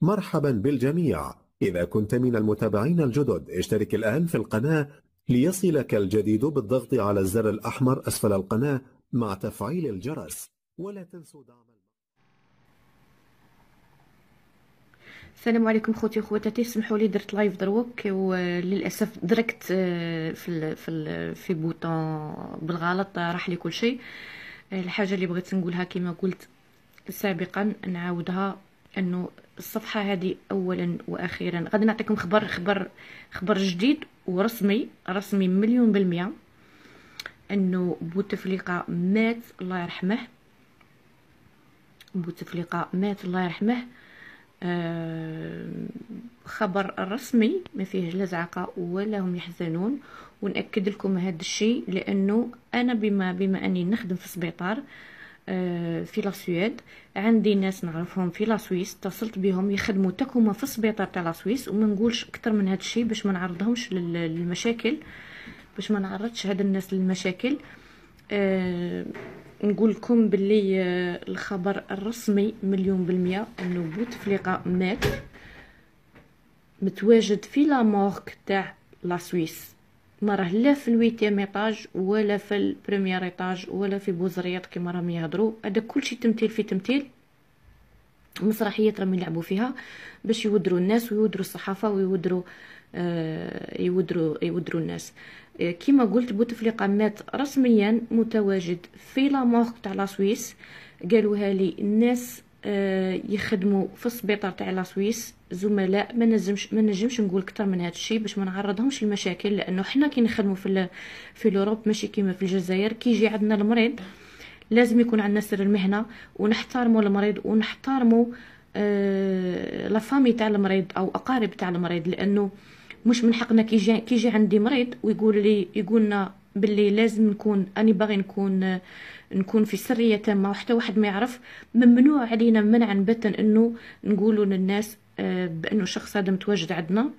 مرحبا بالجميع. إذا كنت من المتابعين الجدد اشترك الآن في القناة ليصلك الجديد بالضغط على الزر الأحمر أسفل القناة مع تفعيل الجرس، ولا تنسوا دعم. السلام عليكم خوتي وخواتاتي. سمحوا لي درت لايف دروك وللاسف دركت في بوطون بالغلط، راح لي كل شيء. الحاجه اللي بغيت نقولها كما قلت سابقا نعاودها، انه الصفحه هذه اولا واخيرا غادي نعطيكم خبر جديد ورسمي مليون بالمية، انه بوتفليقه مات الله يرحمه. بوتفليقه مات الله يرحمه. خبر رسمي ما فيه لا زعقه ولا هم يحزنون، ونأكد لكم هذا الشيء لانه انا بما اني نخدم في سبيطار في لاسويد، عندي ناس نعرفهم في لاسويس، اتصلت بهم يخدموا تكوما في السبيطار تاع لاسويس، وما نقولش اكثر من هذا الشيء باش ما نعرضهمش للمشاكل، باش ما نعرضش هاد الناس للمشاكل. نقول لكم باللي الخبر الرسمي مليون بالمية انه بوتفليقه مات، متواجد في لا مورك تاع لا سويس، ما راه لا في الويتيام ايطاج ولا في البريمير ايطاج ولا في بوزرياط كما راهم يهضروا. هذا كلشي تمثيل في تمثيل، مسرحيات راهم يلعبوا فيها باش يودروا الناس ويودروا الصحافه ويودروا يودروا الناس. كما قلت بوتفليقه مات رسميا، متواجد في لا مورك تاع لا سويس. قالوها لي الناس يخدموا في السبيطار تاع لا سويس، زملاء. ما نجمش نقول اكثر من هذا الشيء باش ما نعرضهمش للمشاكل، لانه حنا كي نخدموا في الاوروب ماشي كيما في الجزائر. كي يجي عندنا المريض لازم يكون عندنا سر المهنه، ونحترموا المريض ونحترموا لا فامي تاع المريض او اقارب تاع المريض، لانه مش من حقنا كي يجي عندي مريض يقولنا باللي لازم نكون اني باغي نكون في سريه تامه وحتى واحد ما يعرف. ممنوع علينا منعا باتا انه نقولوا للناس بانه الشخص هذا متواجد عندنا،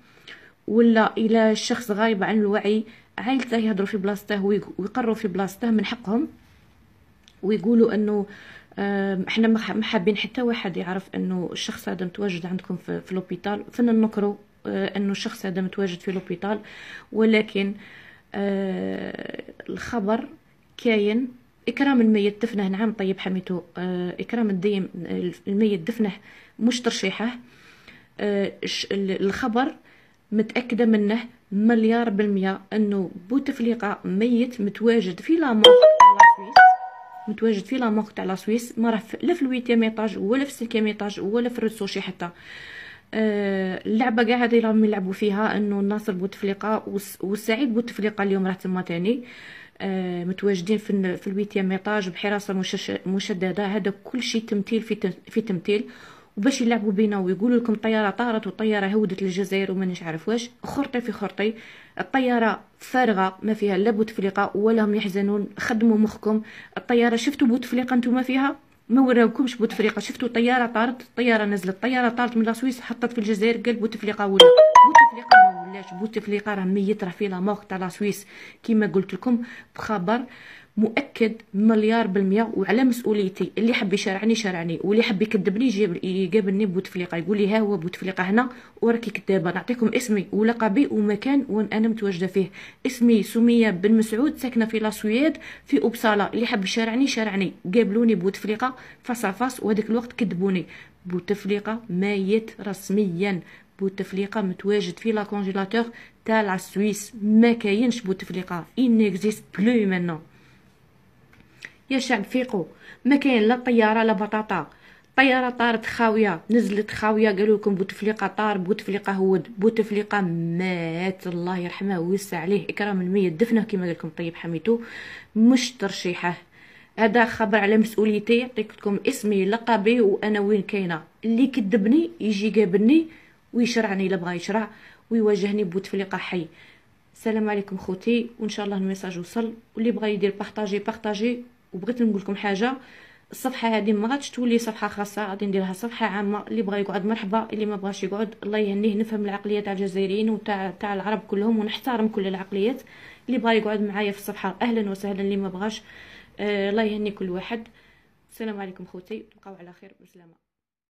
ولا الى الشخص غايب عن الوعي عائلته يهضروا في بلاصته ويقروا في بلاصته. من حقهم ويقولوا انه احنا ما حابين حتى واحد يعرف انه الشخص هذا متواجد عندكم في لوبيتال، فينا نكروا انه الشخص هذا متواجد في لوبيتال. ولكن الخبر كاين. اكرام الميت دفنه، نعم طيب حميتو. اكرام الديم الميت دفنه مش ترشيحه. الخبر متأكدة منه مليار بالمية انه بوتفليقة ميت متواجد في لا مورك تاع لا سويس، متواجد في لا مورك تاع لا سويس. ما راه لا في الويتيام ايطاج ولا في السيكيام ايطاج ولا في الريسوشي حتى. اللعبه كاع هذه راهم يلعبوا فيها انه ناصر بوتفليقه وسعيد بوتفليقه اليوم راه تما تاني متواجدين في الويتيام ايطاج بحراسه مشدده. هذا كل شيء تمثيل في تمثيل، وباش يلعبوا بينا ويقولوا لكم الطياره طارت والطياره هودت للجزائر وما نعرف واش. خرطي في خرطي، الطياره فارغه ما فيها لا بوتفليقه ولا هم يحزنون. خدموا مخكم. الطياره شفتوا بوتفليقه نتوما فيها؟ ما وراوكمش بوتفليقه. شفتوا طياره طارت، طياره نزلت، طياره طارت من لاصويس حطت في الجزائر، قال بوتفليقه ولا بوتفليقه ما ولاش. بوتفليقه راه ميت، راه في لا مورك تاع لاصويس كيما قلت لكم بخبر مؤكد مليار بالمية، وعلى مسؤوليتي. اللي حب يشارعني شارعني، واللي حب يكذبني يقابلني بوتفليقه يقول لي ها هو بوتفليقه هنا وراكي كذابه. نعطيكم اسمي ولقبي ومكان وين انا متواجده فيه. اسمي سميه بن مسعود، ساكنه في لاسويد في اوبسالا. اللي حب يشارعني شارعني، قابلوني بوتفليقه فاس فاس، وهذاك الوقت كذبوني. بوتفليقه ميت رسميا. بوتفليقه متواجد في لا كونجيلاتور تاع لا سويس. ما كاينش بوتفليقه، ان اكزيست بلو مانون. يا شعب فيقوا، ما كاين لا طياره لا بطاطا. طياره طارت خاويه نزلت خاويه، قالوا لكم بوتفليقه طار، بوتفليقه هود. بوتفليقه مات الله يرحمه ويوسع عليه. اكرام الميت دفنه كما قال لكم طيب حميتو، مش ترشيحه. هذا خبر على مسؤوليتي. يعطيك لكم اسمي لقبي وانا وين كاينه. اللي كذبني يجي قابلني ويشرعني الا بغا يشرع ويواجهني بوتفليقه حي. السلام عليكم خوتي، وان شاء الله الميساج وصل. واللي بغى يدير بارطاجي. وبغيت نقول لكم حاجه، الصفحه هذه ما غاديش تولي صفحه خاصه، غادي نديرها صفحه عامه. اللي بغى يقعد مرحبا، اللي ما بغاش يقعد الله يهنيه. نفهم العقليه تاع الجزائريين وتاع العرب كلهم، ونحترم كل العقليات. اللي بغى يقعد معايا في الصفحه اهلا وسهلا، اللي ما بغاش الله يهني كل واحد. السلام عليكم خوتي، تبقاو على خير، بسلامه.